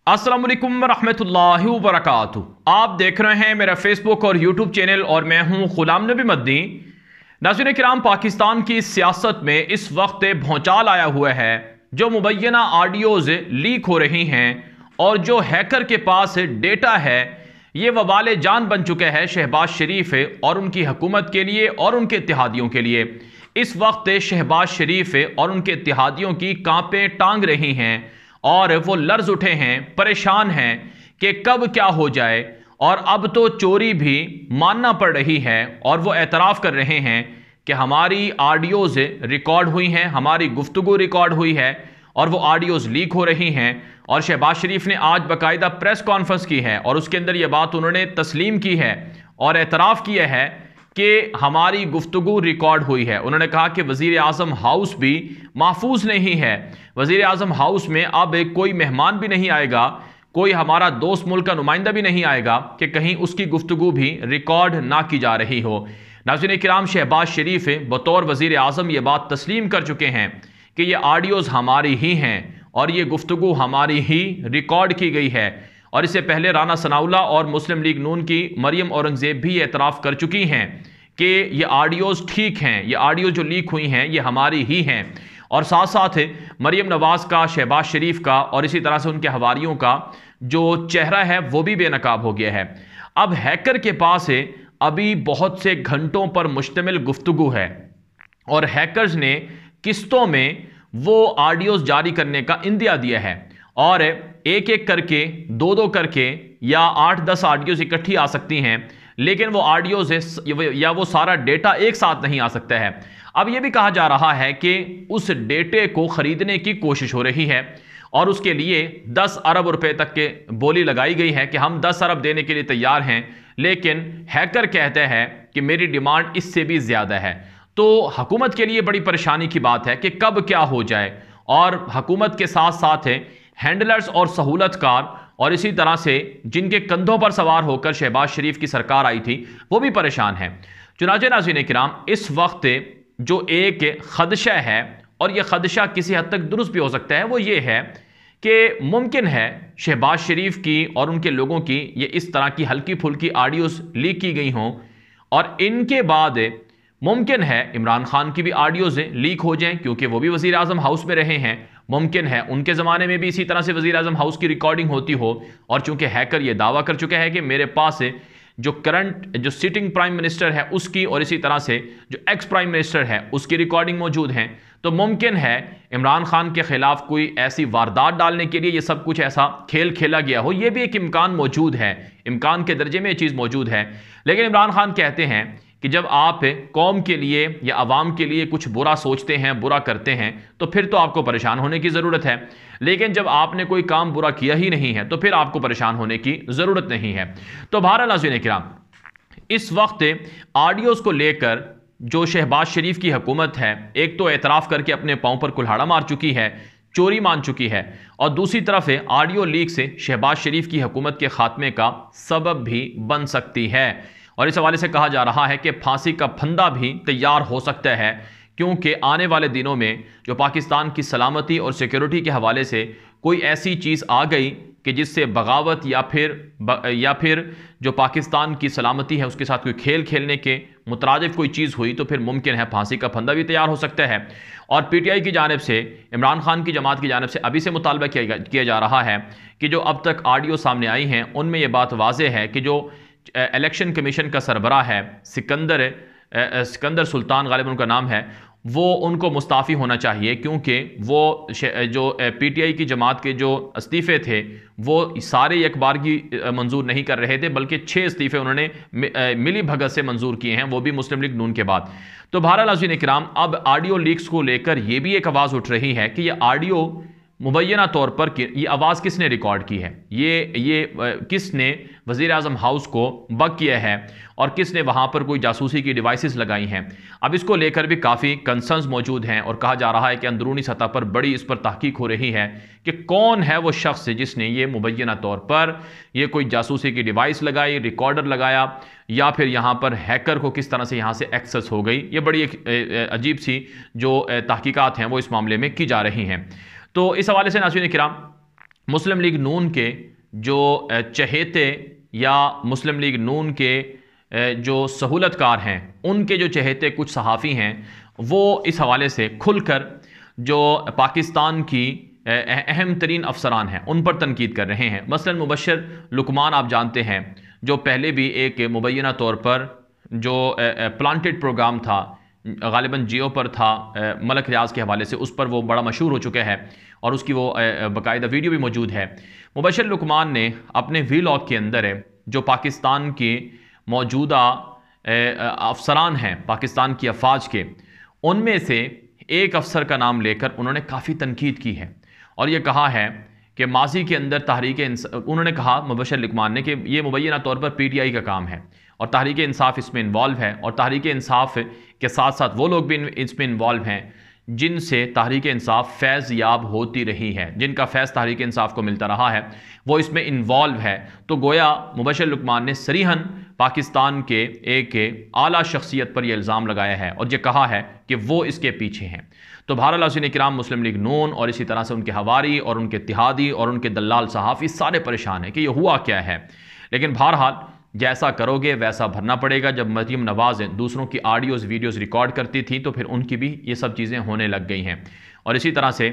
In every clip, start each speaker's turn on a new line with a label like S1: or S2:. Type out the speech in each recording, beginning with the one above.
S1: अस्सलाम वालेकुम रहमतुल्लाहि व बरकातुहू। आप देख रहे हैं मेरा फेसबुक और यूट्यूब चैनल और मैं हूं गुलाम नबी मदनी। नाज़रीन किराम, पाकिस्तान की सियासत में इस वक्त भौचाल आया हुआ है। जो मुबैना ऑडियोज लीक हो रही हैं और जो हैकर के पास डेटा है, ये वबाल जान बन चुका है शहबाज शरीफ और उनकी हुकूमत के लिए और उनके इत्तेहादियों के लिए। इस वक्त शहबाज शरीफ और उनके इत्तेहादियों की कांपें टांग रही हैं और वो लर्ज उठे हैं, परेशान हैं कि कब क्या हो जाए। और अब तो चोरी भी मानना पड़ रही है और वो एतराफ़ कर रहे हैं कि हमारी ऑडियोज़ रिकॉर्ड हुई हैं, हमारी गुफ्तगू रिकॉर्ड हुई है और वो ऑडियोज़ लीक हो रही हैं। और शहबाज शरीफ ने आज बाकायदा प्रेस कॉन्फ्रेंस की है और उसके अंदर ये बात उन्होंने तस्लीम की है और एतराफ़ किया है कि हमारी गुफ्तगू रिकॉर्ड हुई है। उन्होंने कहा कि वज़ीर आज़म हाउस भी महफूज नहीं है। वज़ीर आज़म हाउस में अब कोई मेहमान भी नहीं आएगा, कोई हमारा दोस्त मुल्क का नुमाइंदा भी नहीं आएगा कि कहीं उसकी गुफ्तगू भी रिकॉर्ड ना की जा रही हो। नाज़रीन किराम, शहबाज शरीफ बतौर वज़ीर आज़म ये बात तस्लीम कर चुके हैं कि ये ऑडियोज़ हमारी ही हैं और ये गुफ्तगू हमारी ही रिकॉर्ड की गई है। और इससे पहले राना सनाउल्लाह और मुस्लिम लीग नून की मरियम औरंगज़ेब भी एतराफ़ कर चुकी हैं कि ये ऑडियोज़ ठीक हैं, ये ऑडियो जो लीक हुई हैं ये हमारी ही हैं। और साथ साथ मरियम नवाज़ का, शहबाज शरीफ का और इसी तरह से उनके हवारियों का जो चेहरा है वो भी बेनकाब हो गया है। अब हैकर के पास अभी बहुत से घंटों पर मुश्तमिल गुफ्तगू है और हैकर्स ने किस्तों में वो ऑडियोज़ जारी करने का इंदिया दिया है और एक एक करके, दो दो करके या 8-10 ऑडियोज़ इकट्ठी आ सकती हैं, लेकिन वो ऑडियोज़ या वो सारा डेटा एक साथ नहीं आ सकता है। अब यह भी कहा जा रहा है कि उस डेटे को खरीदने की कोशिश हो रही है और उसके लिए 10 अरब रुपए तक के बोली लगाई गई है कि हम 10 अरब देने के लिए तैयार हैं, लेकिन हैकर कहते हैं कि मेरी डिमांड इससे भी ज़्यादा है। तो हुकूमत के लिए बड़ी परेशानी की बात है कि कब क्या हो जाए। और हुकूमत के साथ साथ हैंडलर्स और सहूलतकार और इसी तरह से जिनके कंधों पर सवार होकर शहबाज शरीफ की सरकार आई थी वो भी परेशान है। चुनाचे नाज़रीन किराम, इस वक्त जो एक खदशा है और यह खदशा किसी हद तक दुरुस्त भी हो सकता है, वो ये है कि मुमकिन है शहबाज शरीफ की और उनके लोगों की ये इस तरह की हल्की फुल्की ऑडियोज़ लीक की गई हों और इनके बाद मुमकिन है इमरान खान की भी ऑडियोज़ लीक हो जाएं, क्योंकि वो भी वज़ीर आज़म हाउस में रहे हैं। मुमकिन है उनके ज़माने में भी इसी तरह से वज़ीर आज़म हाउस की रिकॉर्डिंग होती हो। और चूंकि हैकर ये दावा कर चुका है कि मेरे पास जो करंट जो सिटिंग प्राइम मिनिस्टर है उसकी और इसी तरह से जो एक्स प्राइम मिनिस्टर है उसकी रिकॉर्डिंग मौजूद हैं, तो मुमकिन है इमरान खान के खिलाफ कोई ऐसी वारदात डालने के लिए ये सब कुछ ऐसा खेल खेला गया हो। ये भी एक इम्कान मौजूद है, इम्कान के दर्जे में ये चीज़ मौजूद है। लेकिन इमरान खान कहते हैं कि जब आप कौम के लिए या आवाम के लिए कुछ बुरा सोचते हैं, बुरा करते हैं, तो फिर तो आपको परेशान होने की ज़रूरत है। लेकिन जब आपने कोई काम बुरा किया ही नहीं है तो फिर आपको परेशान होने की ज़रूरत नहीं है। तो बहरहाल नाज़रीन किराम, इस वक्त ऑडियोज़ को लेकर जो शहबाज शरीफ की हुकूमत है, एक तो एतराफ़ करके अपने पाँव पर कुल्हाड़ा मार चुकी है, चोरी मान चुकी है, और दूसरी तरफ ऑडियो लीक से शहबाज शरीफ की हुकूमत के खात्मे का सबब भी बन सकती है। और इस हवाले से कहा जा रहा है कि फांसी का फंदा भी तैयार हो सकता है, क्योंकि आने वाले दिनों में जो पाकिस्तान की सलामती और सिक्योरिटी के हवाले से कोई ऐसी चीज़ आ गई कि जिससे बगावत या फिर जो पाकिस्तान की सलामती है उसके साथ कोई खेल खेलने के मुतरादिफ कोई चीज़ हुई, तो फिर मुमकिन है फांसी का फंदा भी तैयार हो सकता है। और पीटीआई की जानिब से, इमरान खान की जमात की जानिब से अभी से मुतालबा किया जा रहा है कि जो अब तक ऑडियो सामने आई हैं उनमें यह बात वाज़ेह है कि जो इलेक्शन कमीशन का सरबराह है सिकंदर सुल्तान, गालिबन उनका नाम है, वो उनको मुस्ताफ़ी होना चाहिए, क्योंकि वो जो पीटीआई की जमात के जो इस्तीफ़े थे वो सारे एक बार की मंजूर नहीं कर रहे थे, बल्कि 6 इस्तीफ़े उन्होंने मिली भगत से मंजूर किए हैं, वो भी मुस्लिम लीग नून के बाद। तो बहरहाल नाज़रीन किराम, अब ऑडियो लीक्स को लेकर ये भी एक आवाज़ उठ रही है कि ये ऑडियो मुबैना तौर पर ये आवाज़ किसने रिकॉर्ड की है, ये किसने वज़ीर आज़म हाउस को बक किया है और किसने वहाँ पर कोई जासूसी की डिवाइसेस लगाई हैं। अब इसको लेकर भी काफ़ी कंसर्न्स मौजूद हैं और कहा जा रहा है कि अंदरूनी सतह पर बड़ी इस पर तहकीक हो रही है कि कौन है वो शख्स जिसने ये मुबैना तौर पर ये कोई जासूसी की डिवाइस लगाई, रिकॉर्डर लगाया, या फिर यहाँ पर हैकर को किस तरह से यहाँ से एक्सेस हो गई। ये बड़ी एक अजीब सी जो तहकीकात हैं वो इस मामले में की जा रही हैं। तो इस हवाले से नाज़रीन किराम, मुस्लिम लीग नून के जो चहेते या मुस्लिम लीग नून के जो सहूलतकार हैं, उनके जो चहेते कुछ सहाफ़ी हैं, वो इस हवाले से खुलकर जो पाकिस्तान की अहम तरीन अफसरान हैं उन पर तनकीद कर रहे हैं। मसलन मुबशर लुकमान आप जानते हैं, जो पहले भी एक मुबैना तौर पर जो प्लांटेड प्रोग्राम था, गालिबन जियो पर था, मलक रियाज के हवाले से, उस पर वो बड़ा मशहूर हो चुका है और उसकी वो बाकायदा वीडियो भी मौजूद है। मुबशर लुकमान ने अपने वीलॉग के अंदर जो पाकिस्तान के मौजूदा अफसरान हैं, पाकिस्तान की अफवाज के, उनमें से एक अफसर का नाम लेकर उन्होंने काफ़ी तनकीद की है और ये कहा है कि माजी के अंदर उन्होंने कहा मुबशर लुकमान ने कि ये मुबैना तौर पर PTI का काम है और तहरीक इंसाफ इसमें इन्वॉल्व है और तहरीक इंसाफ के साथ साथ वो लोग भी इसमें इन्वॉल्व हैं जिनसे तहरीक इंसाफ फैज़ याब होती रही है, जिनका फैज़ तहरीक इंसाफ को मिलता रहा है, वो इसमें इन्वॉल्व है। तो गोया मुबशर लुकमान ने सरीहन पाकिस्तान के एक आला शख्सियत पर यह इल्ज़ाम लगाया है और ये कहा है कि वो इसके पीछे हैं। तो बहरहाल नाज़रीन किराम, मुस्लिम लीग नून और इसी तरह से उनके हवारी और उनके इत्तिहादी और उनके दलाल सहाफ़ी सारे परेशान हैं कि ये हुआ क्या है। लेकिन बहरहाल जैसा करोगे वैसा भरना पड़ेगा। जब मरीम नवाज़ दूसरों की ऑडियोज़ वीडियोज़ रिकॉर्ड करती थी तो फिर उनकी भी ये सब चीज़ें होने लग गई हैं। और इसी तरह से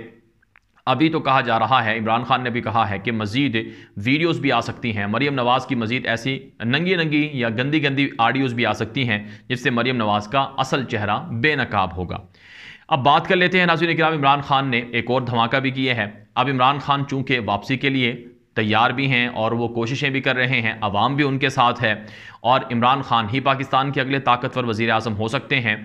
S1: अभी तो कहा जा रहा है, इमरान खान ने भी कहा है कि मज़ीद वीडियोज़ भी आ सकती हैं, मरीम नवाज़ की मज़ीद ऐसी नंगी नंगी या गंदी गंदी ऑडियोज़ भी आ सकती हैं जिससे मरीम नवाज़ का असल चेहरा बेनकाब होगा। अब बात कर लेते हैं नाज़रीन किराम, इमरान खान ने एक और धमाका भी किया है। अब इमरान खान चूँकि वापसी के लिए तैयार भी हैं और वो कोशिशें भी कर रहे हैं, अवाम भी उनके साथ है और इमरान खान ही पाकिस्तान के अगले ताकतवर वज़ीर आज़म हो सकते हैं।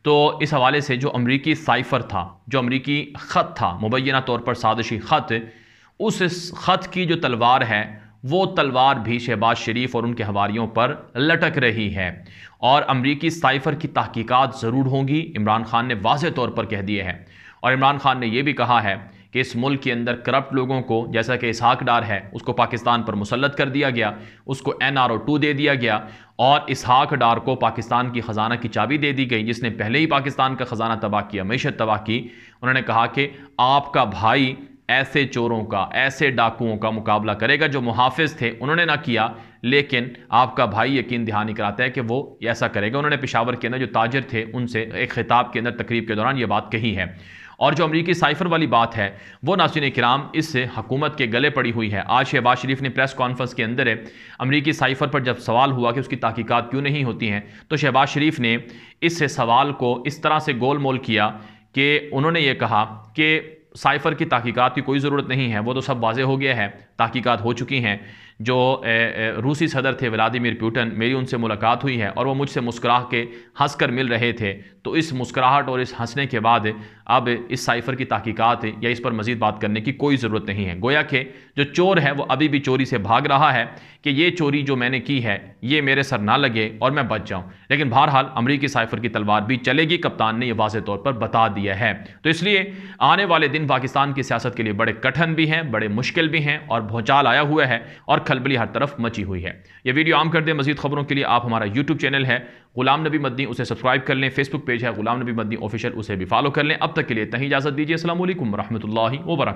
S1: तो इस हवाले से जो अमरीकी साइफ़र था, जो अमरीकी ख़त था, मुबैना तौर पर साजिशी ख़त, उस ख़त की जो तलवार है वो तलवार भी शहबाज शरीफ और उनके हवारियों पर लटक रही है और अमरीकी साइफ़र की तहकीकात ज़रूर होंगी, इमरान खान ने वाज़ेह तौर पर कह दिए हैं। और इमरान खान ने यह भी कहा है कि इस मुल्क के अंदर करप्ट लोगों को, जैसा कि इसहाक डार है, उसको पाकिस्तान पर मुसल्लत कर दिया गया, उसको NRO 2 दे दिया गया और इसहाक डार को पाकिस्तान की ख़जाना की चाबी दे दी गई, जिसने पहले ही पाकिस्तान का ख़जाना तबाह किया, मैशत तबाह की। उन्होंने कहा कि आपका भाई ऐसे चोरों का, ऐसे डाकुओं का मुकाबला करेगा जो मुहाफिज थे, उन्होंने ना किया, लेकिन आपका भाई यकीन दहानी कराता है कि वो ऐसा करेगा। उन्होंने पेशावर के अंदर जो ताजर थे उनसे एक खिताब के अंदर तकरीब के दौरान ये बात कही है। और जो अमरीकी साइफ़र वाली बात है वो नाज़रीन किराम इससे हुकूमत के गले पड़ी हुई है। आज शहबाज शरीफ ने प्रेस कॉन्फ्रेंस के अंदर अमरीकी साइफ़र पर जब सवाल हुआ कि उसकी तहकीकात क्यों नहीं होती हैं, तो शहबाज शरीफ ने इस सवाल को इस तरह से गोल मोल किया कि उन्होंने ये कहा कि साइफ़र की तहकीकात की कोई ज़रूरत नहीं है, वो तो सब वाज़ेह हो गया है, तहकीकात हो चुकी हैं। जो रूसी सदर थे व्लादिमीर पुतिन, मेरी उनसे मुलाकात हुई है और वो मुझसे मुस्कुरा के हंस कर मिल रहे थे। तो इस मुस्कुराहट और इस हंसने के बाद अब इस साइफ़र की तहकीकात या इस पर मज़ीद बात करने की कोई ज़रूरत नहीं है। गोया कि जो चोर है वो अभी भी चोरी से भाग रहा है कि ये चोरी जो मैंने की है ये मेरे सर ना लगे और मैं बच जाऊँ। लेकिन बहरहाल अमरीकी साइफ़र की तलवार भी चलेगी, कप्तान ने यह वाज़ेह तौर पर बता दिया है। तो इसलिए आने वाले दिन पाकिस्तान की सियासत के लिए बड़े कठिन भी हैं, बड़े मुश्किल भी हैं और भूचाल आया हुआ है और खलबली हर तरफ मची हुई है। यह वीडियो आम कर दें। मज़ीद खबरों के लिए आप हमारा यूट्यूब चैनल है गुलाम नबी मदनी, उसे सब्सक्राइब कर लें। फेसबुक पेज है गुलाम नबी मदनी ऑफिशियल, उसे भी फॉलो कर लें। अब तक के लिए इतना ही इजाज़त दीजिए। अस्सलाम वालेकुम रहमतुल्लाहि व बरकातहू।